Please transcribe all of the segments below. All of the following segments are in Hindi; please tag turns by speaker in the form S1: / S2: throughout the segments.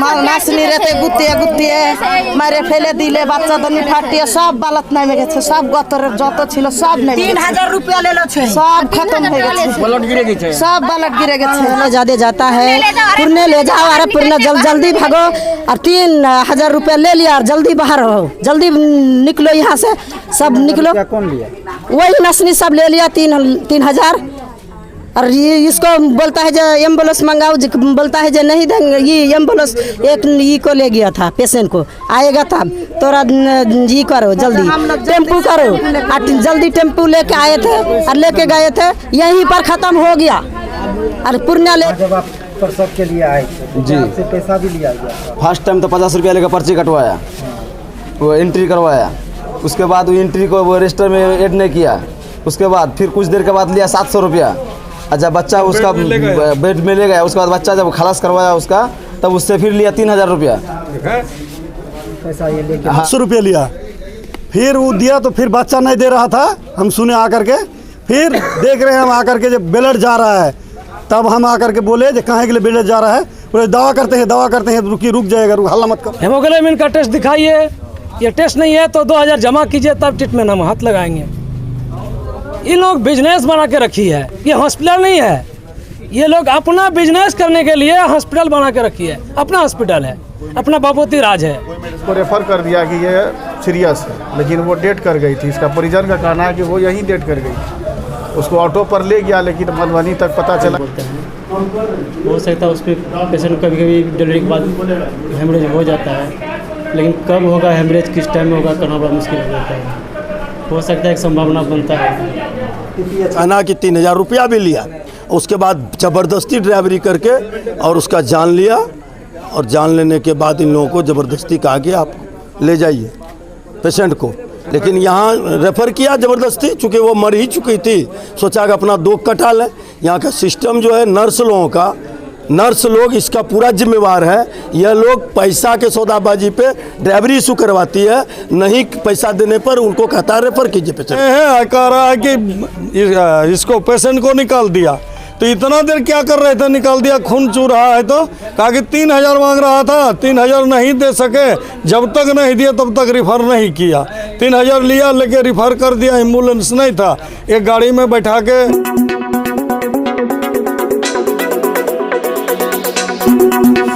S1: नाचनी रहते गुतिए मारे फेले दिले बाच्चा दनी फाटिए सब बालत नामे गेছে সব গতরে যত ছিল সব নেমে
S2: 3000 रुपया ले लो छे
S1: सब खत्म हो गए
S3: ब्लड गिरे गए
S1: सब बालट गिरे गए
S2: ज्यादा जाता है पुरने ले जाओ अरे पुरने जल्दी भागो और 3000 रुपया ले लिया और जल्दी बाहर हो जल्दी निकलो यहाँ से सब निकलो
S3: कौन लिया
S2: वही नसनी सब ले लिया 3000 और ये इसको बोलता है जो एम्बुलेंस मंगाओ बोलता है जो नहीं देंगे ये एम्बुलेंस एक ये को ले गया था पेशेंट को आएगा तब तोरा ये करो जल्दी टेम्पू करो और जल्दी टेम्पू लेके आए थे और लेके गए थे यहीं पर ख़त्म हो गया और पूर्णिया ले
S3: जब आप प्रसव के लिए आए थे
S4: जी
S3: आपसे पैसा भी लिया गया
S4: फर्स्ट टाइम तो 50 रुपया लेकर पर्ची कटवाया वो एंट्री करवाया उसके बाद वो एंट्री को वो रजिस्टर में ऐड नहीं किया उसके बाद फिर कुछ देर के बाद लिया 700 रुपया जब बच्चा उसका बेड में ले गया उसके बाद बच्चा जब खलास करवाया उसका तब उससे फिर लिया 3000 रुपया
S3: पैसा ये लेके
S5: 100 रुपया लिया फिर वो दिया तो फिर बच्चा नहीं दे रहा था हम सुने आकर के फिर देख रहे हैं हम आकर के जब ब्लड जा रहा है तब हम आकर के बोले जो कहाँ के लिए ब्लड जा रहा है बोले दवा करते हैं रुक जाएगा हल्ला मत करो।
S6: हेमोग्लोबिन का टेस्ट दिखाइए ये टेस्ट नहीं है तो 2000 जमा कीजिए तब ट्रीटमेंट हम हाथ लगाएंगे। ये लोग बिजनेस बना के रखी है ये हॉस्पिटल नहीं है ये लोग अपना बिजनेस करने के लिए हॉस्पिटल बना के रखी है अपना हॉस्पिटल है अपना बापोती राज है।
S7: इसको रेफर कर दिया कि ये सीरियस है लेकिन वो डेट कर गई थी इसका परिजन का कहना है कि वो यहीं डेट कर गई उसको ऑटो पर ले गया लेकिन मधुबनी तक पता चला
S8: हो सकता है उसमें पेशेंट कभी कभी डिलीवरी के बाद हेमरेज हो जाता है लेकिन कब होगा हेमरेज किस टाइम में होगा करना बड़ा मुश्किल हो जाता है हो सकता है एक संभावना बनता है।
S5: अना कि 3000 रुपया भी लिया उसके बाद ज़बरदस्ती ड्राइवरी करके और उसका जान लिया और जान लेने के बाद इन लोगों को ज़बरदस्ती कहा कि आप ले जाइए पेशेंट को लेकिन यहाँ रेफ़र किया ज़बरदस्ती चूँकि वो मर ही चुकी थी सोचा कि अपना दो कटा लें। यहाँ का सिस्टम जो है नर्स लोग इसका पूरा जिम्मेवार है। यह लोग पैसा के सौदाबाजी पे ड्राइवरी इशू करवाती है नहीं पैसा देने पर उनको कहता है रेफर कीजिए पेशेंट कह रहा है कि इसको पेशेंट को निकाल दिया तो इतना देर क्या कर रहे थे निकाल दिया खून चू रहा है तो कहा कि 3000 मांग रहा था 3000 नहीं दे सके जब तक नहीं दिया तब तक रिफ़र नहीं किया 3000 लिया लेके रिफ़र कर दिया एम्बुलेंस नहीं था एक गाड़ी में बैठा के।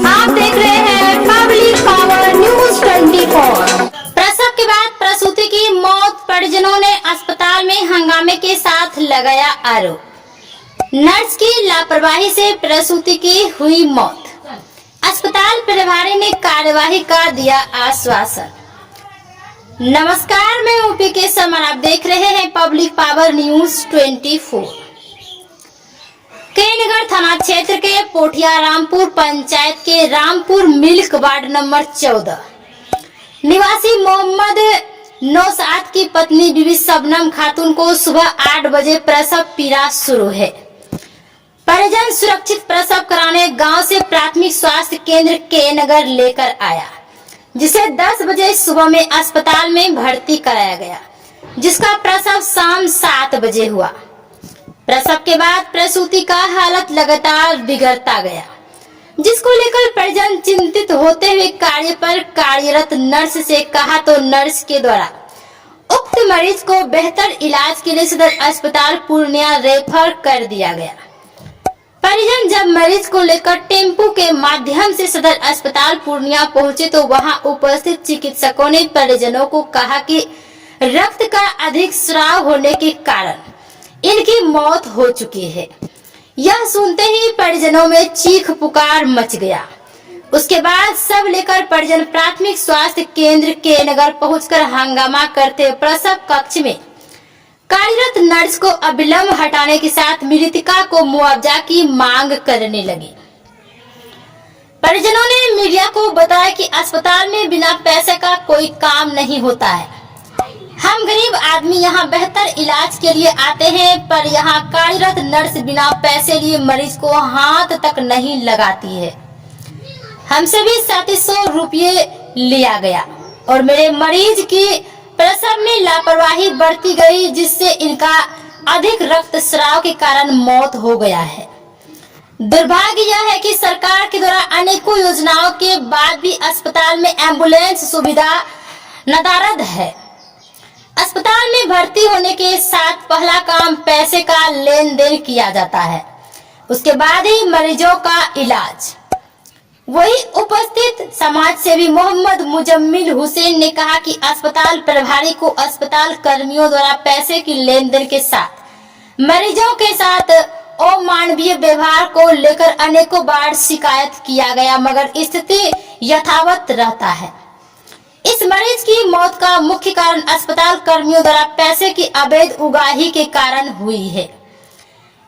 S9: आप देख रहे हैं पब्लिक पावर न्यूज 24। प्रसव के बाद प्रसूति की मौत परिजनों ने अस्पताल में हंगामे के साथ लगाया आरोप। नर्स की लापरवाही से प्रसूति की हुई मौत। अस्पताल प्रभारी ने कार्यवाही का दिया आश्वासन। नमस्कार, मैं यूपी के समर, आप देख रहे हैं पब्लिक पावर न्यूज 24। केनगर थाना क्षेत्र के पोठिया रामपुर पंचायत के रामपुर मिल्क वार्ड नंबर 14 निवासी मोहम्मद नौशाद की पत्नी बीबी शबनम खातून को सुबह 8 बजे प्रसव पीड़ा शुरू है। परिजन सुरक्षित प्रसव कराने गांव से प्राथमिक स्वास्थ्य केंद्र केनगर लेकर आया जिसे 10 बजे सुबह में अस्पताल में भर्ती कराया गया जिसका प्रसव शाम 7 बजे हुआ। प्रसव के बाद प्रसूति का हालत लगातार बिगड़ता गया जिसको लेकर परिजन चिंतित होते हुए कार्य पर कार्यरत नर्स से कहा तो नर्स के द्वारा उक्त मरीज को बेहतर इलाज के लिए सदर अस्पताल पूर्णिया रेफर कर दिया गया। परिजन जब मरीज को लेकर टेम्पू के माध्यम से सदर अस्पताल पूर्णिया पहुंचे तो वहां उपस्थित चिकित्सकों ने परिजनों को कहा कि रक्त का अधिक स्राव होने के कारण इनकी मौत हो चुकी है। यह सुनते ही परिजनों में चीख पुकार मच गया। उसके बाद सब लेकर परिजन प्राथमिक स्वास्थ्य केंद्र के नगर पहुंचकर हंगामा करते प्रसव कक्ष में कार्यरत नर्स को अविलंब हटाने के साथ मृतका को मुआवजा की मांग करने लगे। परिजनों ने मीडिया को बताया कि अस्पताल में बिना पैसे का कोई काम नहीं होता है। हम गरीब आदमी यहाँ बेहतर इलाज के लिए आते हैं पर यहाँ कार्यरत नर्स बिना पैसे लिए मरीज को हाथ तक नहीं लगाती है। हमसे भी 3700 रुपये लिया गया और मेरे मरीज की प्रसव में लापरवाही बरती गई जिससे इनका अधिक रक्तस्राव के कारण मौत हो गया है। दुर्भाग्य यह है कि सरकार के द्वारा अनेकों योजनाओं के बाद भी अस्पताल में एम्बुलेंस सुविधा नदारद है। अस्पताल में भर्ती होने के साथ पहला काम पैसे का लेन देन किया जाता है, उसके बाद ही मरीजों का इलाज। वही उपस्थित समाज सेवी मोहम्मद मुजम्मिल हुसैन ने कहा कि अस्पताल प्रभारी को अस्पताल कर्मियों द्वारा पैसे की लेन देन के साथ मरीजों के साथ अमानवीय व्यवहार को लेकर अनेकों बार शिकायत किया गया, मगर स्थिति यथावत रहता है। इस मरीज की मौत का मुख्य कारण अस्पताल कर्मियों द्वारा पैसे की अवैध उगाही के कारण हुई है।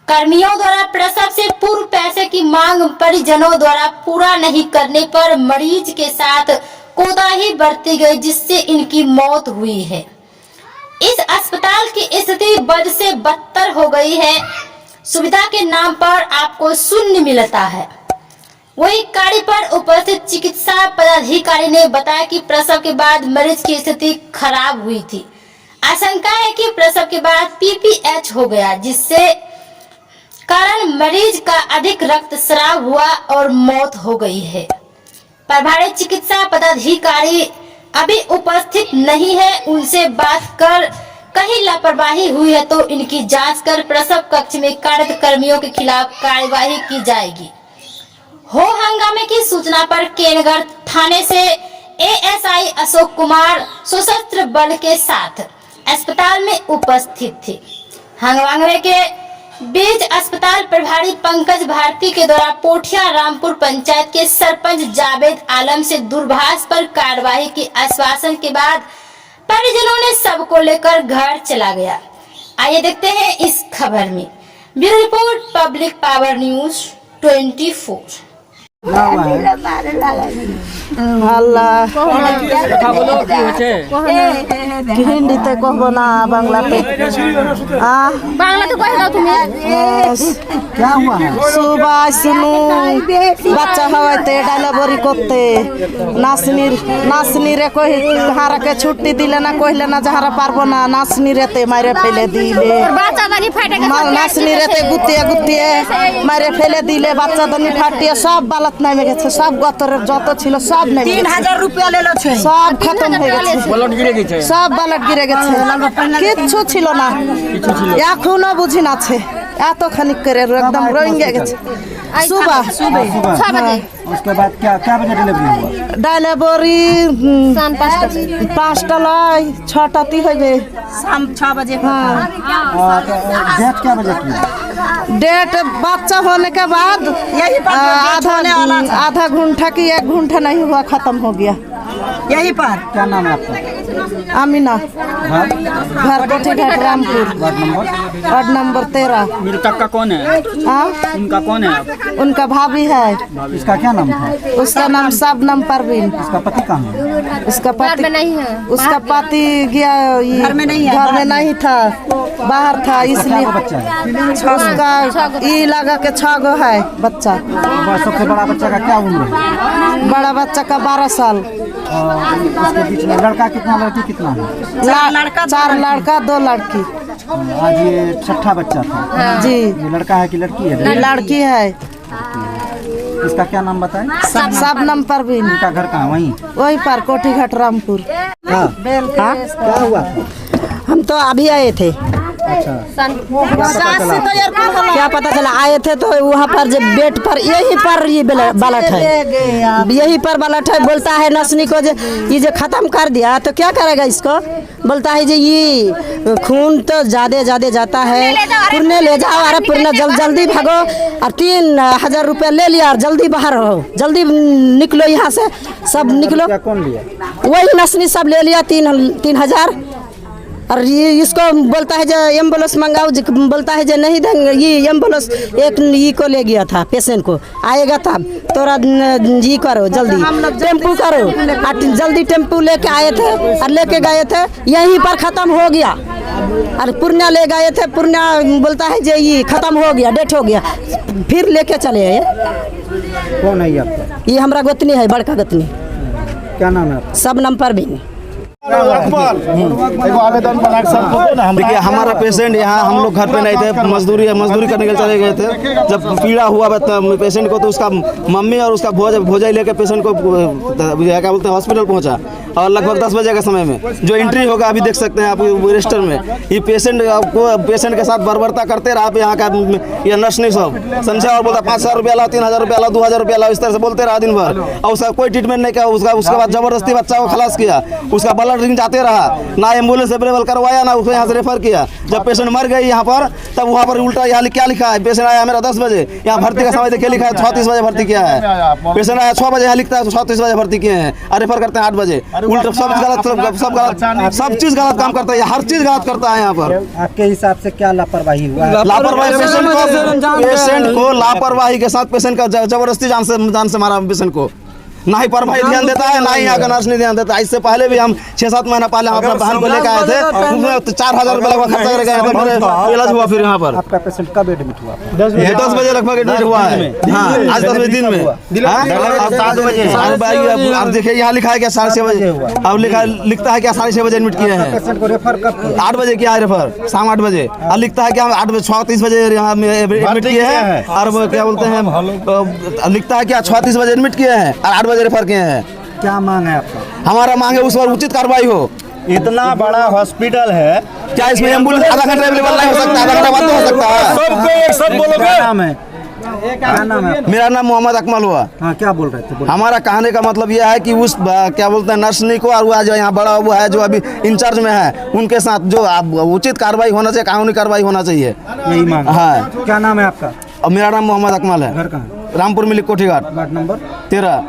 S9: कर्मियों द्वारा प्रसव से पूर्व पैसे की मांग परिजनों द्वारा पूरा नहीं करने पर मरीज के साथ कोताही बरती गई, जिससे इनकी मौत हुई है। इस अस्पताल की स्थिति बद से बदतर हो गई है। सुविधा के नाम पर आपको शून्य मिलता है। वही गाड़ी पर उपस्थित चिकित्सा पदाधिकारी ने बताया कि प्रसव के बाद मरीज की स्थिति खराब हुई थी। आशंका है कि प्रसव के बाद पीपीएच हो गया, जिससे कारण मरीज का अधिक रक्तस्राव हुआ और मौत हो गई है। प्रभारी चिकित्सा पदाधिकारी अभी उपस्थित नहीं है। उनसे बात कर कहीं लापरवाही हुई है तो इनकी जांच कर प्रसव कक्ष में कार्यरत कर्मियों के खिलाफ कार्यवाही की जाएगी। हो हंगामे की सूचना पर केनगर थाने से एएसआई अशोक कुमार सशस्त्र बल के साथ अस्पताल में उपस्थित थे। हंगामे के बीच अस्पताल प्रभारी पंकज भारती के द्वारा पोठिया रामपुर पंचायत के सरपंच जावेद आलम से दूरभाष पर कार्यवाही के आश्वासन के बाद परिजनों ने सबको लेकर घर चला गया। आइए देखते हैं इस खबर में। Bureau report, public power news 24।
S1: আল্লাহ হিন্দিতে কহব না বাংলাতে
S9: বাংলাতে কহে দাও তুমি।
S3: क्या हुआ है?
S1: সুবাই শুনু বাচ্চা হওয়াইতে ডাইলাবরি করতে নাসনিরে কই হারাকে ছুটি দিলে না, কইলে না যাহারা পারবো না নাসনিরেতে মাইরে ফেলে দিলে,
S9: বাচ্চা দানি ফাটে
S1: নাসনিরেতে গুতিয়ে গুতিয়ে মাইরে ফেলে দিলে, বাচ্চা দানি ফাটিয়ে সব বালাত নামে গেছে, সব গতরের যত ছিল সব নেমে গেছে।
S2: 3000 रुपया ले लो छे।
S1: সব খতম হয়ে গেছে, সব বালাট গিরে গেছে, কিচ্ছু ছিল না, এখনো বুঝিন আছে, এত খানিক করে একদম রোহিঙ্গা গেছে। सुबह
S3: उसके बाद क्या क्या बजे डिलीवरी हुआ?
S1: डायलेबरी 5टा लाई 6टाती होबे
S2: शाम 6 बजे।
S1: हाँ,
S3: डेट क्या बजे की?
S1: डेट बच्चा होने के बाद
S2: यही पर
S1: आधा घंटा की 1 घंटा नहीं हुआ, खत्म हो गया।
S2: यही पर
S3: क्या नाम है आपका?
S1: अमीना,
S3: घर
S1: घर कोठी घाट रामपुर, वार्ड नंबर 13।
S3: मृतक का कौन है?
S1: हाँ,
S3: उनका कौन है?
S1: उनका भाभी है।
S3: इसका क्या नाम था?
S1: उसका नाम शबनम परवीन।
S3: इसका पति कहाँ है?
S1: उसका पति नहीं है, उसका पति गया घर में नहीं था, बाहर था, इसलिए
S3: बच्चा है?
S1: उसका ई लगा के 6 गो है बच्चा।
S3: सबसे बड़ा बच्चा का क्या उम्र है?
S1: बड़ा बच्चा का 12 साल।
S3: उसके बीच में लड़का कितना लड़की कितना है?
S1: 4 लड़का 2 लड़की।
S3: आज ये 6ठा बच्चा था।
S1: जी,
S3: ये लड़का है कि लड़की है?
S1: लड़की है।
S3: इसका क्या नाम बताएं?
S1: शबनम परवीन।
S3: उनका घर कहाँ? वहीं
S1: वही पर कोठी घाट रामपुर।
S3: हाँ। क्या हुआ था?
S2: हम तो अभी आए थे।
S3: अच्छा,
S2: क्या पता चला, आए थे तो वहाँ पर जब बेड पर यही पर ये बालट है, यही पर बालट है। बोलता है नसनी को ये जो खत्म कर दिया तो क्या करेगा इसको? बोलता है जी ये खून तो ज्यादा जाता है, पुरने ले जाओ, अरे पुरने जल्दी भागो, और 3000 रुपया ले लिया और जल्दी बाहर हो, जल्दी निकलो यहाँ से, सब निकलो।
S3: कौन लिया?
S2: वही नसनी सब ले लिया 3000। और ये इसको बोलता है जो एम्बुलेंस मंगाओ, बोलता है जो नहीं देंगे, ये एम्बुलेंस एक ये को ले गया था, पेशेंट को, आएगा तब तोरा जी करो, जल्दी टेम्पू करो, और जल्दी टेम्पू लेके आए थे और लेके गए थे, यहीं पर ख़त्म हो गया। और पूर्णिया ले गए थे, पूर्णिया बोलता है जो ये ख़त्म हो गया, डेथ हो गया, फिर लेके चले आए।
S3: कौन है ये आपका?
S2: ये हमारा गोतनी है, बड़का गोतनी।
S3: क्या नाम है आपका?
S2: शबनम परवीन।
S7: आवेदन बना के सबको दो ना।
S4: देखिए हमारा पेशेंट यहाँ हम लोग घर पे नहीं थे, मजदूरी करने के लिए चले गए थे। जब पीड़ा हुआ पेशेंट को तो उसका मम्मी और उसका भोजाई लेकर पेशेंट को क्या बोलते हैं हॉस्पिटल पहुँचा, और लगभग 10 बजे के समय में जो एंट्री होगा अभी देख सकते हैं आप रजिस्टर में, ये पेशेंट के साथ बर्बरता करते रहा। यहाँ का ये नर्स नहीं सब समझा और बोलता 5,000 रुपया लाओ, 3,000 रुपया लाओ, 2,000 रुपया लाओ, इस तरह से बोलते रहा दिन भर, और उसका कोई ट्रीटमेंट नहीं किया। उसके बाद जबरदस्ती बच्चा को खलास किया, उसका ब्लड रिंग जाते रहा, ना एम्बुलेंस अवेलेबल करवाया, ना उसको यहाँ से रेफर किया। जब पेशेंट मर गई यहाँ पर, तब वहाँ पर उल्टा यहाँ क्या लिखा है, पेशेंट आया मेरा 10 बजे, यहाँ भर्ती का समय देखिए लिखा है 36 बजे भर्ती किया है। पेशेंट आया 6 बजे, यहाँ लिखता है 36 बजे भर्ती किए हैं, और रेफर करते हैं 8 बजे। उल्टा सब चीज गलत काम करता है, हर चीज गलत करता है यहाँ पर।
S3: आपके हिसाब से क्या लापरवाही हुआ?
S4: लापरवाही पेशेंट को लापरवाही के साथ पेशेंट का जबरदस्ती जान से मारा पेशेंट को। ना ही परभाई ध्यान देता है, ना ही यहाँ का नर्स नहीं ध्यान देता। इससे पहले भी हम 6-7 महीना पहले अपना बहन को लेकर आए थे, 4,000 रुपये लगभग खर्चा करके गए थे, इलाज हुआ। फिर यहाँ पर
S3: आपका पेशेंट कब एडमिट हुआ?
S4: 10 बजे लगभग एडमिट हुआ है। हाँ, आज 10 बजे दिन में 7 बजे। अब देखिए यहाँ लिखा है क्या 6:30 बजे, अब लिखता है क्या 6:30 बजे एडमिट किए हैं।
S3: पेशेंट को रेफर कब किया?
S4: 8 बजे किया है रेफर, शाम 8 बजे। और लिखता है कि हम 36 बजे यहाँ एडमिट किए हैं, और क्या बोलते हैं लिखता है कि 36 बजे एडमिट किए हैं और 8 बजे रेफर किए हैं।
S3: क्या मांग है आपका?
S4: हमारा मांग है उस पर उचित कार्रवाई हो।
S7: इतना बड़ा हॉस्पिटल है,
S4: क्या इसमें एम्बुलेंस आधा घंटा अवेलेबल नहीं हो सकता? आधा घंटा बाद हो सकता है।
S7: सब बोलोगे।
S3: क्या नाम है? क्या नाम है?
S4: मेरा नाम मोहम्मद अकमल हुआ।
S3: हाँ, क्या बोल रहे थे?
S4: हमारा कहने का मतलब यह है कि उस क्या बोलते हैं नर्सनी को, और वो जो यहाँ बड़ा वो है जो अभी इंचार्ज में है, उनके साथ जो उचित कार्रवाई होना चाहिए, कानूनी कार्रवाई होना चाहिए,
S3: यही मांग
S4: हाँ।
S3: क्या नाम है आपका?
S4: और मेरा नाम मोहम्मद अकमल है।
S3: घर कहाँ?
S4: Rampur Milik Kothighat,
S3: ward number
S4: 13।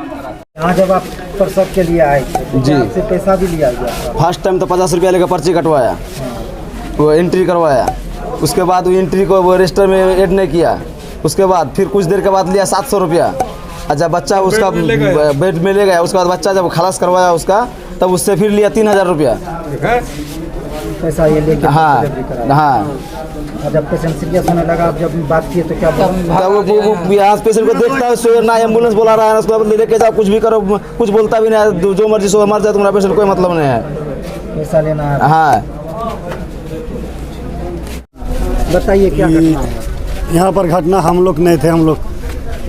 S3: यहाँ जब आप प्रसव के लिए आए थे
S4: जी,
S3: आपसे पैसा भी लिया गया?
S4: फर्स्ट टाइम तो 50 रुपया लेकर पर्ची कटवाया, वो एंट्री करवाया। उसके बाद वो एंट्री को वो रजिस्टर में ऐड नहीं किया। उसके बाद फिर कुछ देर के बाद लिया 700 रुपया। अच्छा, बच्चा उसका बेड में ले गया। उसके बाद बच्चा जब खलास करवाया उसका, तब उससे फिर लिया 3,000 रुपया
S3: पैसा ये लेके।
S4: हाँ हाँ।
S3: और जब पेशेंट सीरियस होने लगा, आप जब बात किए तो क्या बोला?
S4: वो यहाँ पेशेंट को देखता है, सो ना एम्बुलेंस बोला रहा है, उसको लेके जाओ, कुछ भी करो, कुछ बोलता भी नहीं, जो मर्जी सो मर जाए, तुम्हारा पेशेंट कोई मतलब नहीं है,
S3: पैसा लेना है।
S4: हाँ।
S3: बताइए क्या घटना है?
S5: यहाँ पर घटना हम लोग नहीं थे, हम लोग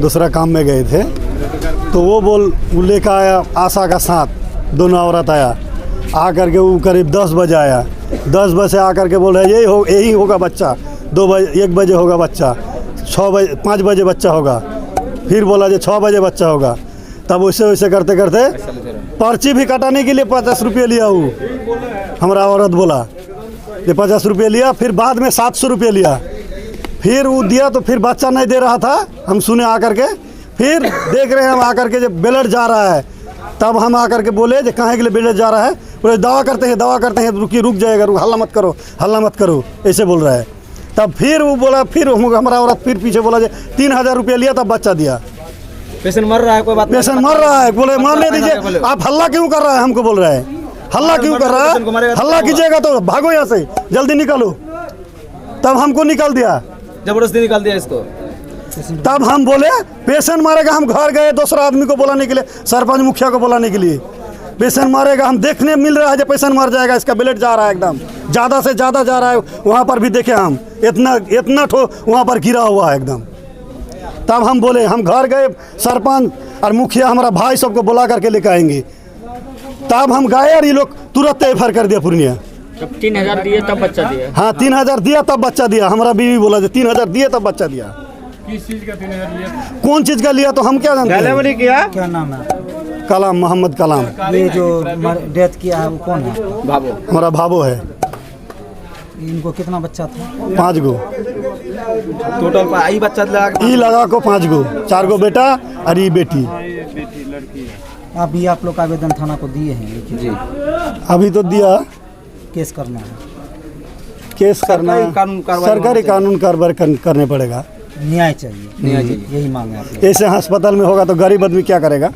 S5: दूसरा काम में गए थे। तो वो लेकर आया आशा का साथ, दोनों औरत आया, आकर के वो करीब 10 बजे आया। 10 बजे आकर के बोल रहे यही होगा बच्चा, 2 बजे 1 बजे होगा बच्चा, 5 बजे बच्चा होगा। फिर बोला जो 6 बजे बच्चा होगा। तब वैसे करते करते पर्ची भी कटाने के लिए 50 रुपये लिया। वो हमारा औरत बोला ये 50 रुपये लिया। फिर बाद में 700 रुपये लिया। फिर वो दिया तो फिर बच्चा नहीं दे रहा था, हम सुने आकर के। फिर देख रहे हैं हम आकर के जब ब्लड जा रहा है, तब हम आकर के बोले जो कहाँ के लिए ब्लड जा रहा है? बोले दवा करते हैं रुक जाएगा, हल्ला मत करो ऐसे बोल रहा है। तब फिर वो बोला, फिर हमारा औरत फिर पीछे बोला 3,000 रुपया लिया, तब बच्चा दिया।
S4: पेशेंट मर रहा है, कोई बात नहीं,
S5: पेशेंट मर रहा है, बोले मारने दीजिए। आप हल्ला क्यों कर रहा है? हमको बोल रहा है हल्ला क्यों कर रहा है? हल्ला कीजिएगा तो भागो यहाँ से, जल्दी निकालो। तब हमको निकाल दिया,
S4: जबरदस्ती निकाल दिया इसको।
S5: तब हम बोले पेशेंट मारेगा। हम घर गए दूसरा आदमी को बुलाने के लिए, सरपंच मुखिया को बुलाने के लिए। पेशेंट मारेगा, हम देखने मिल रहा है जब पेशेंट मर जाएगा, इसका ब्लड जा रहा है एकदम ज़्यादा से ज़्यादा जा रहा है। वहाँ पर भी देखे हम इतना ठो वहाँ पर गिरा हुआ है एकदम। तब हम बोले, हम घर गए, सरपंच और मुखिया हमारा भाई सबको बुला करके लेकर आएंगे। तब हम गए और ये लोग तुरंत एफआईआर कर दिया पूर्णिया।
S8: जब 3,000 दिए तब बच्चा दिया?
S5: हाँ, 3,000 दिया तब बच्चा दिया। हमारा बीवी बोला 3,000 दिए तब बच्चा दिया।
S7: किस चीज का 3,000 लिया?
S5: कौन चीज़ का लिया तो हम क्या जानते हैं?
S3: क्या नाम है?
S5: कलाम, मोहम्मद कलाम।
S3: ये जो डेथ किया है वो कौन है?
S4: भाबो,
S5: हमारा भाबो है।
S3: इनको कितना बच्चा था?
S5: 5 गो
S4: टोटल बच्चा
S5: लगा को 5 गो, 4 गो बेटा और ये बेटी।
S3: अभी आप लोग आवेदन थाना को दिए हैं?
S4: जी,
S5: अभी तो दिया।
S3: केस करना है?
S5: केस करना है, सरकारी कानून कार्रवाई करने पड़ेगा।
S3: न्याय चाहिए, यही मांग है आप लोग।
S5: ऐसे अस्पताल में होगा तो गरीब आदमी क्या करेगा?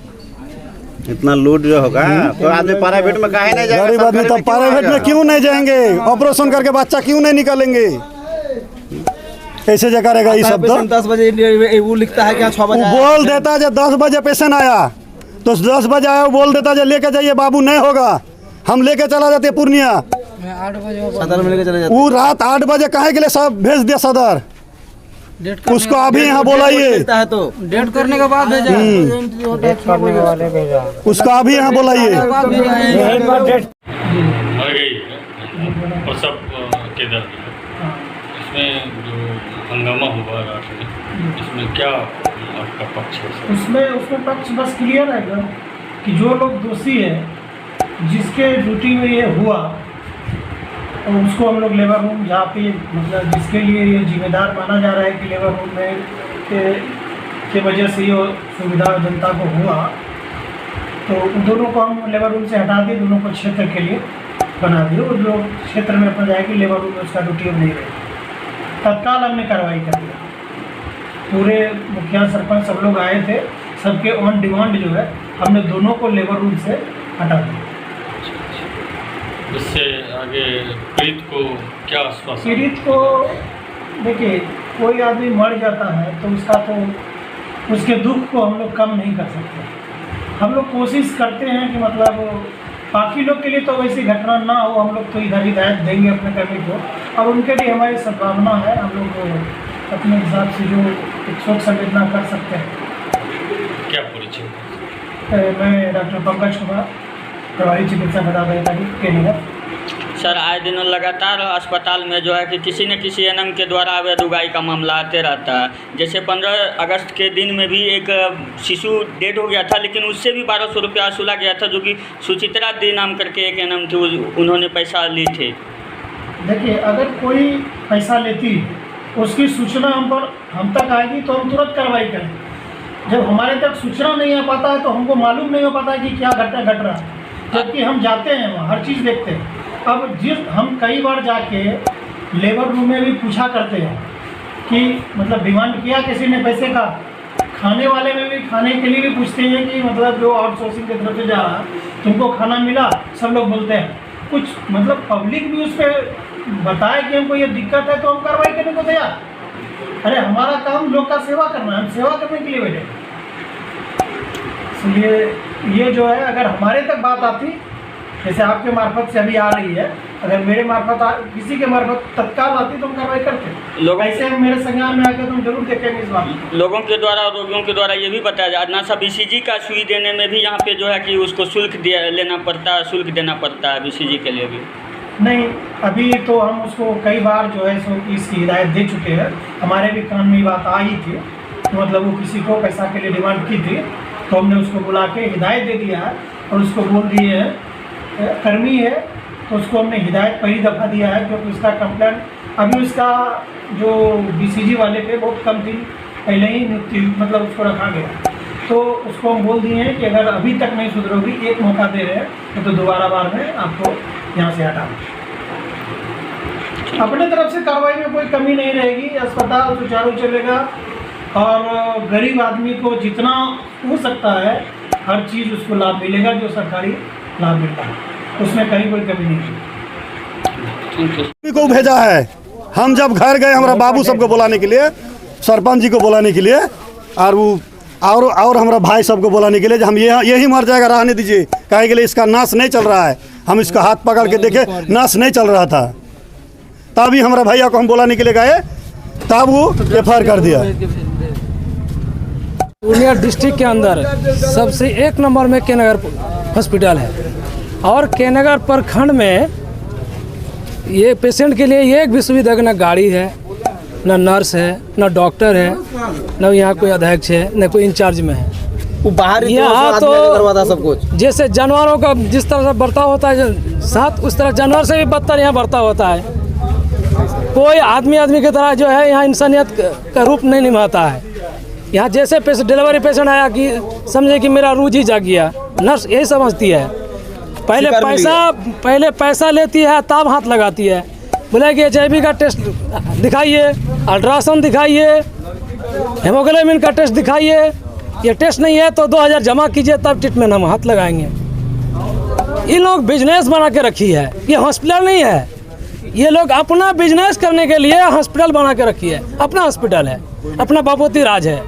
S7: इतना लूट जो होगा तो आदमी प्राइवेट में काहे नहीं जाएगा?
S5: गरीब आदमी तो प्राइवेट में क्यों नहीं जाएंगे? ऑपरेशन करके बच्चा क्यों नहीं निकालेंगे? ऐसे जो करेगा ये सब?
S4: 10 बजे वो लिखता है कि 6 बजे
S5: बोल देता जब 10 बजे पेशेंट आया तो 10 बजे आया, बोल देता जब लेके जाइए बाबू, नहीं होगा। हम लेके चला जाते पूर्णिया,
S4: सदर में लेके चले जाते।
S5: वो रात 8 बजे काहे के लिए सब भेज दिया सदर, उसको अभी यहाँ बोलाइए,
S4: तो
S6: डेट करने के बाद
S5: उसको अभी यहाँ बोलाइए।
S10: मर गई है और सब के दर्द है। इसमें जो हंगामा हुआ रात में, इसमें क्या आपका पक्ष है सर?
S11: उसमें पक्ष बस क्लियर है कि जो लोग दोषी है, जिसके ड्यूटी में ये हुआ, और उसको हम लोग लेबर रूम, जहाँ पे मतलब जिसके लिए ये जिम्मेदार माना जा रहा है कि लेबर रूम में के वजह से ये सुविधा जनता को हुआ, तो उन दोनों को हम लेबर रूम से हटा दिए, दोनों को क्षेत्र के लिए बना दिए, और जो क्षेत्र में अपना जाएगी लेबर रूम में उसका ड्यूटी अब नहीं रहेगी। तत्काल हमने कार्रवाई कर दिया, पूरे मुखिया सरपंच सब लोग आए थे, सबके ऑन डिमांड जो है हमने दोनों को लेबर रूम से हटा दिया।
S10: इससे आगे पीड़ित को क्या आश्वासन?
S11: पीड़ित को देखिए, कोई आदमी मर जाता है तो उसका तो उसके दुख को हम लोग कम नहीं कर सकते। हम लोग कोशिश करते हैं कि मतलब बाकी लोग के लिए तो वैसी घटना ना हो, हम लोग तो इधर हिदायत देंगे अपने कर्मी को, और उनके लिए हमारी सद्भावना है, हम लोग अपने हिसाब से जो एक शोक संवेदना कर सकते हैं।
S10: क्या परिचय?
S11: मैं डॉक्टर पंकज कुमार, प्रभारी चिकित्सा पदाधिकारी के नगर।
S12: सर, आए दिन लगातार अस्पताल में जो है कि किसी न किसी एनएम के द्वारा अवैध उगाई का मामला आते रहता है। जैसे 15 अगस्त के दिन में भी एक शिशु डेड हो गया था, लेकिन उससे भी 1200 रुपया वसूला गया था, जो कि सुचित्रा दी नाम करके एक एनएम थी, उन्होंने पैसा ली थे।
S11: देखिए, अगर कोई पैसा लेती, उसकी सूचना हम तक आएगी तो हम तुरंत कार्रवाई करें। जब हमारे तक सूचना नहीं आ पाता है तो हमको मालूम नहीं हो पाता है कि क्या घटना घट रहा है, जबकि हम जाते हैं वहाँ, हर चीज़ देखते हैं। अब हम कई बार जाके लेबर रूम में भी पूछा करते हैं कि मतलब डिमांड किया किसी ने पैसे का, खाने वाले में भी खाने के लिए भी पूछते हैं कि मतलब जो आउटसोर्सिंग की तरफ से जा रहा तुमको खाना मिला, सब लोग बोलते हैं कुछ, मतलब पब्लिक भी उस पर बताए कि हमको ये दिक्कत है तो हम कार्रवाई करने को तैयार। अरे हमारा काम लोग का सेवा करना है, हम सेवा करने के लिए बैठे। इसलिए ये जो है, अगर हमारे तक बात आती, जैसे आपके मार्फत से अभी आ रही है, अगर मेरे मार्फत किसी के मार्फत तत्काल आती तो हम कार्रवाई करते। लोग ऐसे मेरे संज्ञान में आके तुम जरूर देखेंगे इस बात।
S12: लोगों के द्वारा, रोगियों के द्वारा ये भी बताया जा रहा था, BCG का सुई देने में भी यहाँ पे जो है कि उसको शुल्क लेना पड़ता है, शुल्क देना पड़ता है BCG के लिए भी।
S11: नहीं, अभी तो हम उसको कई बार जो है सो इसकी हिदायत दे चुके हैं। हमारे भी कान में बात आई थी, तो मतलब वो किसी को पैसा के लिए डिमांड की थी, तो हमने उसको बुला के हिदायत दे दिया है, और उसको बोल दिए है, कर्मी है तो उसको हमने हिदायत पहली दफ़ा दिया है, क्योंकि उसका कंप्लेंट अभी उसका जो BCG वाले पे बहुत कम दिन पहले ही नियुक्ति मतलब उसको रखा गया, तो उसको हम बोल दिए हैं कि अगर अभी तक नहीं सुधरोगी, एक मौका दे रहे हैं तो दोबारा बार में आपको यहाँ से हटा। अपने तरफ से कार्रवाई में कोई कमी नहीं रहेगी, अस्पताल सुचारू चलेगा, और गरीब आदमी को जितना हो सकता है हर चीज़ उसको लाभ मिलेगा, जो सरकारी लाभ मिलता है, उसमें कहीं कोई कमी नहीं है।
S5: को भेजा है, हम जब घर गए हमारा बाबू सबको बुलाने के लिए, सरपंच जी को बुलाने के लिए, और वो और हमारा भाई सबको बुलाने के लिए, हम यही मर जाएगा, रहने दीजिए, कहे के लिए इसका नाश नहीं चल रहा है। हम इसका हाथ पकड़ के देखे, नाश नहीं चल रहा था, तभी हमारा भैया को हम बुलाने के लिए गए, तब वो FIR कर दिया।
S6: पूर्णिया डिस्ट्रिक्ट के अंदर सबसे 1 नंबर में के नगर हॉस्पिटल है, और के नगर प्रखंड में ये पेशेंट के लिए एक भी सुविधा, न गाड़ी है, न नर्स है, न डॉक्टर है, न यहाँ कोई अध्यक्ष है, न कोई इंचार्ज में है।
S4: वो बाहर
S6: यहाँ तो
S4: करवाता सब कुछ,
S6: जैसे जानवरों का जिस तरह से बर्ताव होता है साथ, उस तरह जानवर से भी बदतर यहाँ बर्ताव होता है। कोई आदमी की तरह जो है यहाँ इंसानियत का रूप नहीं निभाता है। यहाँ जैसे डिलीवरी पेशेंट आया कि समझे कि मेरा रूज ही जाग गया, नर्स यही समझती है, पहले पैसा लेती है तब हाथ लगाती है, बोलेगी HIV का टेस्ट दिखाइए, अल्ट्रासाउंड दिखाइए, हेमोग्लोबिन का टेस्ट दिखाइए, ये टेस्ट नहीं है तो 2000 जमा कीजिए, तब ट्रीटमेंट हम हाथ लगाएंगे। ये लोग बिजनेस बना के रखी है, ये हॉस्पिटल नहीं है, ये लोग अपना बिजनेस करने के लिए हॉस्पिटल बना के रखी है, अपना हॉस्पिटल है, अपना बापोती राज है।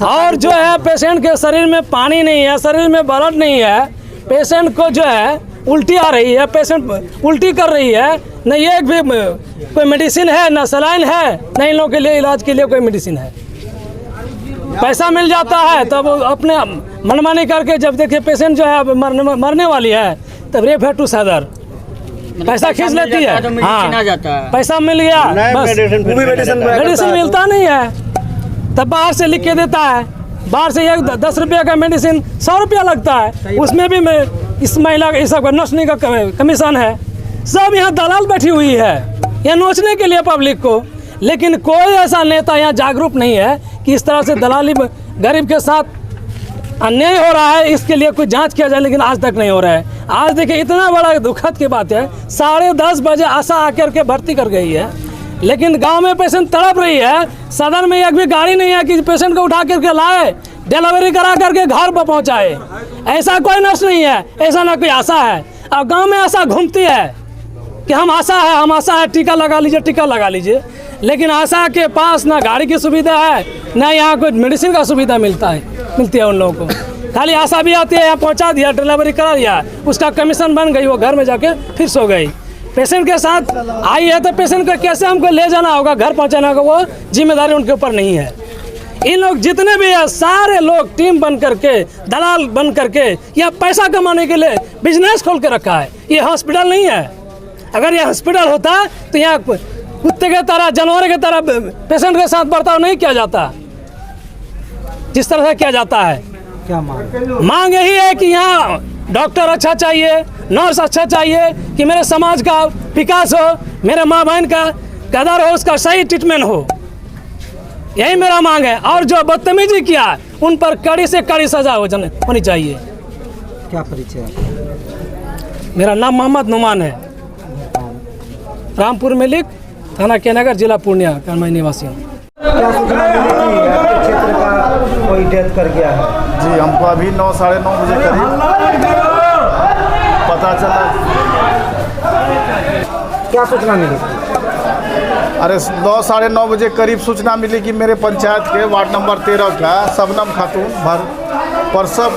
S6: और जो है पेशेंट के शरीर में पानी नहीं है, शरीर में ब्लड नहीं है, पेशेंट को जो है उल्टी आ रही है, पेशेंट उल्टी कर रही है, न एक भी कोई मेडिसिन है, न सलाइन है, न इन लोगों के लिए इलाज के लिए कोई मेडिसिन है। पैसा मिल जाता है तब अपने मनमानी करके जब देखिए पेशेंट जो है मरने वाली है तब रेफर टू सदर पैसा खींच लेती है। हाँ, पैसा मिल गया बस, मेडिसिन मिलता नहीं है तब बाहर से लिख के देता है। बाहर से 10 रुपये का मेडिसिन 100 रुपया लगता है, उसमें भी मैं इस महिला का, इस सब नोचने का कमीशन है। सब यहाँ दलाल बैठी हुई है यहाँ नोचने के लिए पब्लिक को, लेकिन कोई ऐसा नेता यहाँ जागरूक नहीं है कि इस तरह से दलाली गरीब के साथ अन्याय हो रहा है, इसके लिए कोई जांच किया जाए, लेकिन आज तक नहीं हो रहा है। आज देखिए इतना बड़ा दुखद की बात है, 10:30 बजे आशा आकर के भर्ती कर गई है, लेकिन गांव में पेशेंट तड़प रही है, सदन में एक भी गाड़ी नहीं है कि पेशेंट को उठा करके लाए, डिलीवरी करा करके घर पर पहुंचाए। ऐसा कोई नर्स नहीं है, ऐसा ना कोई आशा है। और गांव में आशा घूमती है कि हम आशा है, टीका लगा लीजिए, लेकिन आशा के पास ना गाड़ी की सुविधा है, ना यहाँ कोई मेडिसिन का सुविधा मिलती है उन लोगों को। खाली आशा भी आती है, यहाँ पहुँचा दिया, डिलीवरी करा दिया, उसका कमीशन बन गई, वो घर में जाके फिर सो गई। पेशेंट के साथ आई है तो पेशेंट को कैसे हमको ले जाना होगा, घर पहुँचाना होगा, वो जिम्मेदारी उनके ऊपर नहीं है। इन लोग जितने भी है सारे लोग टीम बन करके, दलाल बन करके या पैसा कमाने के लिए बिजनेस खोल के रखा है। ये हॉस्पिटल नहीं है। अगर ये हॉस्पिटल होता तो यहाँ कुत्ते के तरह, जानवर के तरह पेशेंट के साथ बर्ताव नहीं किया जाता जिस तरह से किया जाता है।
S3: क्या
S6: मांग यही है कि यहाँ डॉक्टर अच्छा चाहिए, नर्स अच्छा चाहिए, कि मेरे समाज का विकास हो, मेरे माँ बहन का कदर हो, उसका सही ट्रीटमेंट हो, यही मेरा मांग है। और जो बदतमीजी किया उन पर कड़ी से कड़ी सजा होनी चाहिए।
S3: क्या परिचय है?
S6: मेरा नाम मोहम्मद नुमान है, रामपुर मिलिक, थाना केनगर, जिला पूर्णिया का मैं निवासी हूँ।
S3: क्या सूचना मिली कि आपके क्षेत्र का कोई डेथ कर गया है?
S7: जी, हमको अभी 9 साढ़े 9 बजे करीब पता चला।
S3: क्या सूचना मिली?
S7: अरे 9 साढ़े 9 बजे करीब सूचना मिली कि मेरे पंचायत के वार्ड नंबर 13 का शबनम खातून प्रसव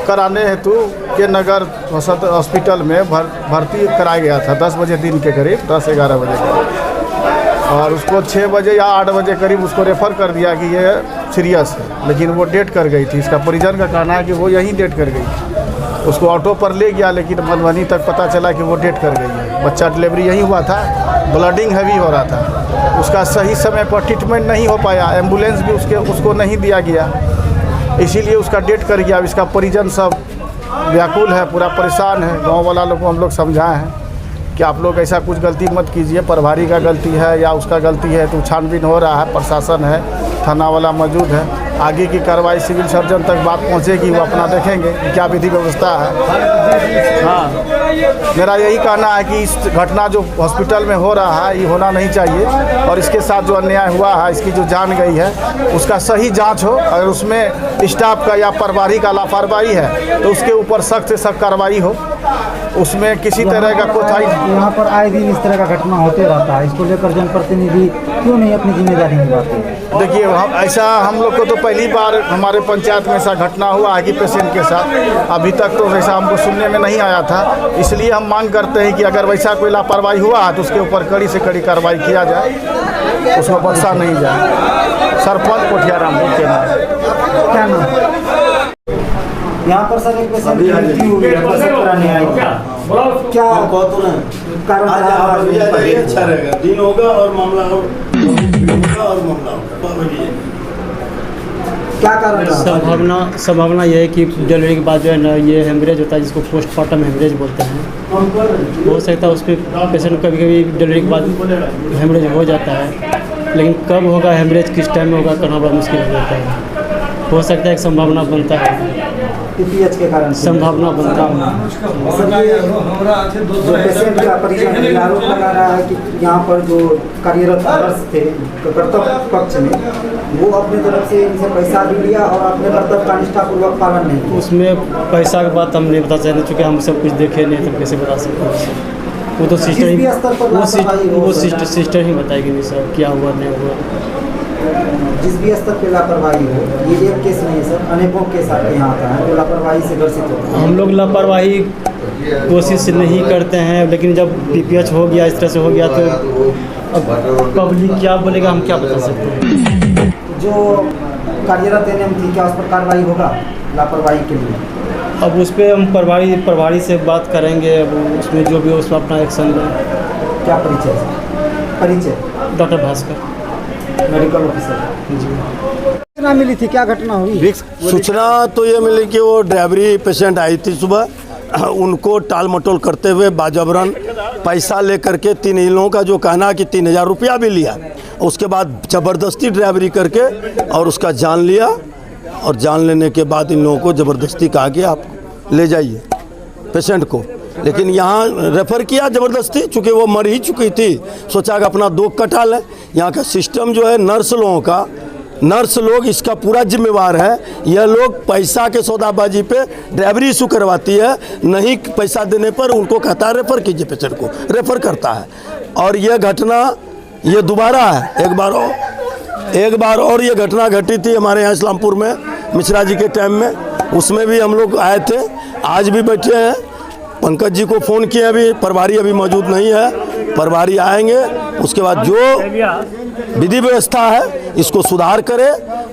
S7: कराने हेतु के नगर हॉस्पिटल में भर्ती कराया गया था 10 बजे दिन के करीब, 10-11 बजे करीब, और उसको 6 बजे या 8 बजे करीब उसको रेफ़र कर दिया कि ये सीरियस है, लेकिन वो डेट कर गई थी। इसका परिजन का कहना है कि वो यहीं डेट कर गई। उसको ऑटो पर ले गया, लेकिन मधुबनी तक पता चला कि वो डेट कर गई है। बच्चा डिलीवरी यहीं हुआ था, ब्लडिंग हैवी हो रहा था, उसका सही समय पर ट्रीटमेंट नहीं हो पाया, एम्बुलेंस भी उसको नहीं दिया गया, इसीलिए उसका डेट कर गया। इसका परिजन सब व्याकुल है, पूरा परेशान है। गांव वाला लोग को हम लोग समझाए हैं कि आप लोग ऐसा कुछ गलती मत कीजिए, प्रभारी का गलती है या उसका गलती है, तो छानबीन हो रहा है, प्रशासन है, थाना वाला मौजूद है, आगे की कार्रवाई सिविल सर्जन तक बात पहुंचेगी, वो अपना देखेंगे कि क्या विधि व्यवस्था है। हाँ, मेरा यही कहना है कि इस घटना जो हॉस्पिटल में हो रहा है ये होना नहीं चाहिए, और इसके साथ जो अन्याय हुआ है, इसकी जो जान गई है, उसका सही जांच हो। अगर उसमें स्टाफ का या प्रभारी का लापरवाही है तो उसके ऊपर सख्त से सख्त कार्रवाई हो, उसमें किसी तरह का कोताही।
S3: यहाँ पर आए दिन इस तरह का घटना होते रहता है, इसको लेकर जनप्रतिनिधि क्यों नहीं अपनी जिम्मेदारी निभाते?
S7: देखिए, हम लोग को तो पहली बार हमारे पंचायत में ऐसा घटना हुआ है कि पेशेंट के साथ, अभी तक तो वैसा हमको सुनने में नहीं आया था। इसलिए हम मांग करते हैं कि अगर वैसा कोई लापरवाही हुआ है तो उसके ऊपर कड़ी से कड़ी कार्रवाई किया जाए, उसको बख्शा नहीं जाए। सरपंच पोठिया रामपुर के नाम।
S3: क्या नाम? यहाँ पर सर एक पेशेंट की मृत्यु हुई है, प्रसव कराने आई थी। क्या कारण
S5: अच्छा रहेगा, दिन होगा और मामला
S3: क्या कारण?
S8: संभावना यह है कि डिलीवरी के बाद जो है ना, ये हेमरेज होता है, जिसको पोस्टमार्टम हेमरेज बोलते हैं। हो सकता है उस पर पेशेंट कभी कभी डिलीवरी के बाद हेमरेज हो जाता है, लेकिन कब होगा हेमरेज, किस टाइम में होगा, करना बड़ा मुश्किल हो जाता है। हो सकता है एक संभावना बनता है,
S3: पीपीएच के कारण
S8: संभावना बनता है।
S3: जो पेशेंट का परिजन आरोप लगा रहा है कि यहाँ पर जो कार्यरत नर्स थे कर्तव्य पक्ष में, वो अपने तरफ से इनसे पैसा भी लिया और अपने कर्तव्य का निष्ठापूर्वक पालन नहीं किया।
S8: उसमें पैसा की बात हम नहीं बता सकते, चूँकि हम सब कुछ देखे नहीं, तो कैसे बता सकते हैं? वो तो सिस्टर ही बताएगी नहीं सर क्या हुआ नहीं हुआ।
S3: जिस भी स्तर पे लापरवाही हो, ये एक केस नहीं है सर, अनेकों केस आपके यहाँ आता है जो लापरवाही से ग्रसित होता है।
S8: हम लोग लापरवाही कोशिश नहीं करते हैं, लेकिन जब PPH हो गया, इस तरह से हो गया तो अब पब्लिक क्या बोलेगा, हम क्या बता सकते हैं।
S3: जो कार्यरत एनएम थी, क्या उस पर कार्रवाई होगा लापरवाही के लिए?
S8: अब उस पर हम प्रभारी से बात करेंगे, अब उसमें जो भी हो उसमें अपना एक्शन लें।
S3: क्या परिचय?
S8: डॉक्टर भास्कर,
S3: मेडिकल ऑफिसर जी। सूचना मिली थी, क्या घटना हुई?
S5: सूचना तो ये मिली कि वो ड्राइवरी पेशेंट आई थी सुबह, उनको टाल मटोल करते हुए बाजबरन पैसा लेकर के इन लोगों का जो कहना कि 3000 रुपया भी लिया, उसके बाद ज़बरदस्ती ड्राइवरी करके और उसका जान लिया, और जान लेने के बाद इन लोगों को ज़बरदस्ती कहा कि आप ले जाइए पेशेंट को, लेकिन यहाँ रेफ़र किया ज़बरदस्ती, चूँकि वो मर ही चुकी थी, सोचा कि अपना दुख कटा लें। यहाँ का सिस्टम जो है नर्स लोगों का, नर्स लोग इसका पूरा जिम्मेवार है। यह लोग पैसा के सौदाबाजी पे ड्राइवरी इशू करवाती है, नहीं पैसा देने पर उनको कहता है रेफ़र कीजिए, पेशेंट को रेफ़र करता है। और यह घटना ये दोबारा है, एक बार और ये घटना घटी थी हमारे यहाँ इस्लामपुर में मिश्रा जी के टाइम में, उसमें भी हम लोग आए थे, आज भी बैठे हैं। पंकज जी को फ़ोन किया, अभी प्रभारी अभी मौजूद नहीं है, प्रभारी आएंगे, उसके बाद जो विधि व्यवस्था है इसको सुधार करे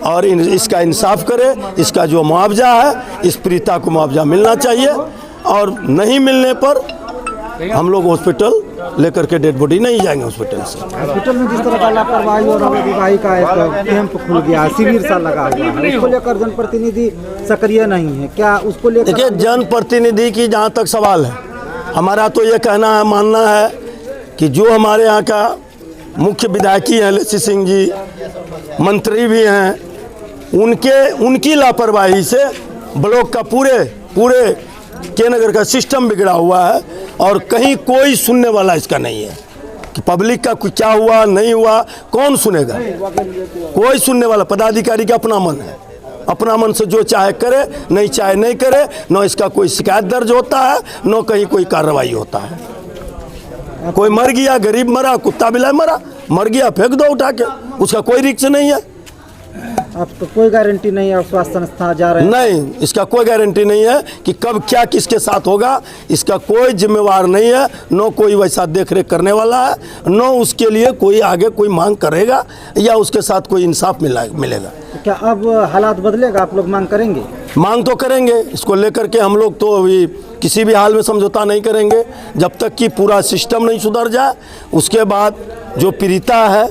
S5: और इसका इंसाफ करे। इसका जो मुआवजा है, इस पीड़िता को मुआवजा मिलना चाहिए, और नहीं मिलने पर हम लोग हॉस्पिटल लेकर के डेड बॉडी नहीं जाएंगे हॉस्पिटल से।
S3: हॉस्पिटल में जिस तरह का लापरवाही और अविवाही का एक कैंप खुल गया, शिविर सा लगा हुआ है, उसको लेकर जनप्रतिनिधि सक्रिय नहीं है, क्या उसको लेकर?
S5: देखिए, जनप्रतिनिधि की जहाँ तक सवाल है, हमारा तो ये कहना है, मानना है कि जो हमारे यहाँ का मुख्य विधायकी हैं लसी सिंह जी, मंत्री भी हैं, उनकी लापरवाही से ब्लॉक का पूरे के नगर का सिस्टम बिगड़ा हुआ है, और कहीं कोई सुनने वाला इसका नहीं है कि पब्लिक का क्या हुआ नहीं हुआ, कौन सुनेगा? कोई सुनने वाला, पदाधिकारी का अपना मन है, अपना मन से जो चाहे करे, नहीं चाहे नहीं करे, न इसका कोई शिकायत दर्ज होता है, न कहीं कोई कार्रवाई होता है। कोई मर गया, गरीब मरा, कुत्ता बिलाई मर गया, फेंक दो उठा के, उसका कोई रिक्स नहीं है।
S3: अब तो कोई गारंटी नहीं है, स्वास्थ्य संस्था जा रहे हैं,
S5: नहीं, इसका कोई गारंटी नहीं है कि कब क्या किसके साथ होगा, इसका कोई जिम्मेवार नहीं है, न कोई वैसा देख रेख करने वाला है, न उसके लिए कोई आगे कोई मांग करेगा या उसके साथ कोई इंसाफ मिलेगा।
S3: क्या अब हालात बदलेगा? आप लोग मांग करेंगे?
S5: मांग तो करेंगे, इसको लेकर के हम लोग तो अभी किसी भी हाल में समझौता नहीं करेंगे जब तक कि पूरा सिस्टम नहीं सुधर जाए। उसके बाद जो पीड़िता है,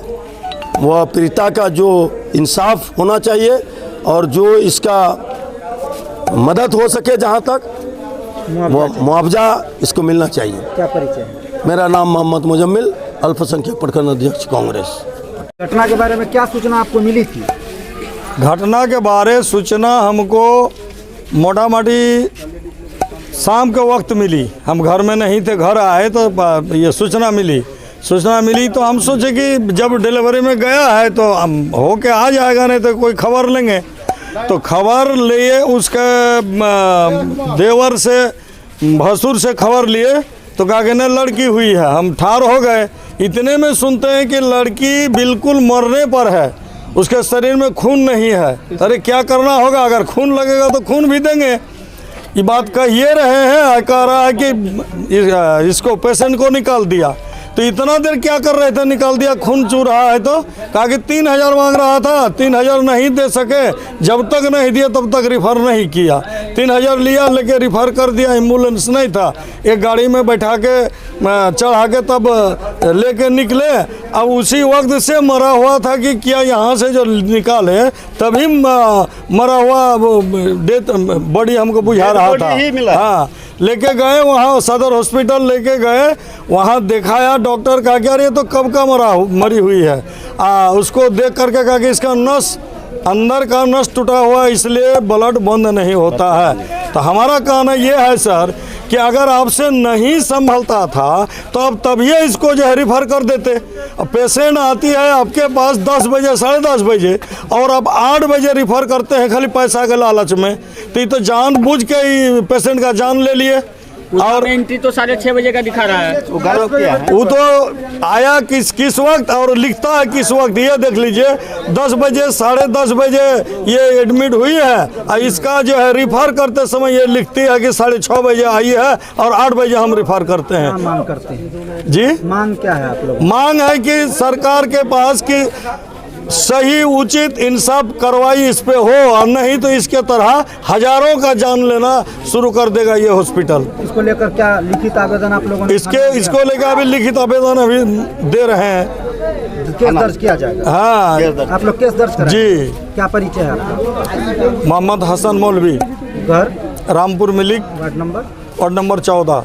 S5: वह पीड़िता का जो इंसाफ होना चाहिए, और जो इसका मदद हो सके जहां तक मुआवजा इसको मिलना चाहिए।
S3: क्या परिचय है?
S5: मेरा नाम मोहम्मद मुजम्मिल, अल्पसंख्यक प्रखंड अध्यक्ष कांग्रेस।
S3: घटना के बारे में क्या सूचना आपको मिली थी?
S13: घटना के बारे सूचना हमको मोटा मोटी शाम के वक्त मिली, हम घर में नहीं थे, घर आए तो ये सूचना मिली तो हम सोचे कि जब डिलीवरी में गया है तो हम होके आ जाएगा, नहीं तो कोई खबर लेंगे। तो खबर लिए उसके देवर से, भसुर से खबर लिए, तो कहा कि नहीं लड़की हुई है। हम ठार हो गए, इतने में सुनते हैं कि लड़की बिल्कुल मरने पर है, उसके शरीर में खून नहीं है। अरे क्या करना होगा, अगर खून लगेगा तो खून भी देंगे। ये बात कह ये रहे हैं, कह रहा है कि इसको पेशेंट को निकाल दिया। तो इतना देर क्या कर रहे थे, निकाल दिया, खून चू रहा है। तो कहा कि 3000 मांग रहा था, 3000 नहीं दे सके, जब तक नहीं दिया तब तक रिफ़र नहीं किया। 3000 लिया, लेके रिफ़र कर दिया, एम्बुलेंस नहीं था, एक गाड़ी में बैठा के चढ़ा के तब लेके निकले। अब उसी वक्त से मरा हुआ था कि क्या यहाँ से जो निकाले तभी मरा हुआ डेथ बॉडी हमको बुझा रहा था। हाँ, लेके गए वहाँ सदर हॉस्पिटल लेके गए, वहाँ दिखाया, डॉक्टर कहा कि अरे तो कब का मरी हुई है। उसको देख करके कहा कि इसका नस, अंदर का नस टूटा हुआ, इसलिए ब्लड बंद नहीं होता है। तो हमारा कहना ये है सर कि अगर आपसे नहीं संभलता था तो आप तभी इसको जो है रिफ़र कर देते। अब पेशेंट आती है आपके पास 10 बजे, 10:30 बजे, और आप 8 बजे रिफ़र करते हैं खाली पैसा के लालच में। तो ये तो जानबूझ के ही पेशेंट का जान ले लिए।
S12: और एंट्री तो 6:30 बजे का दिखा रहा है।
S7: वो गलत क्या है?
S13: वो तो आया किस वक्त और लिखता है किस वक्त, ये देख लीजिए 10 बजे 10:30 बजे ये एडमिट हुई है और इसका जो है रिफर करते समय ये लिखती है कि 6:30 बजे आई है और 8 बजे हम रिफर करते हैं।
S3: क्या मांग करते हैं
S13: जी,
S3: मांग क्या है आप लोग?
S13: मांग है कि सरकार के पास कि सही उचित इंसाफ कार्रवाई इस पे हो, और नहीं तो इसके तरह हजारों का जान लेना शुरू कर देगा ये हॉस्पिटल।
S3: इसको लेकर क्या लिखित आवेदन आप लोगों ने?
S13: इसको लेकर अभी लिखित आवेदन अभी दे रहे हैं।
S3: केस दर्ज किया जाएगा?
S13: हाँ,
S3: आप लोग केस दर्ज करें?
S13: जी।
S3: क्या परिचय है आपका?
S13: मोहम्मद हसन मौलवी,
S3: घर
S13: रामपुर मिलिक,
S3: वार्ड नंबर
S13: 14।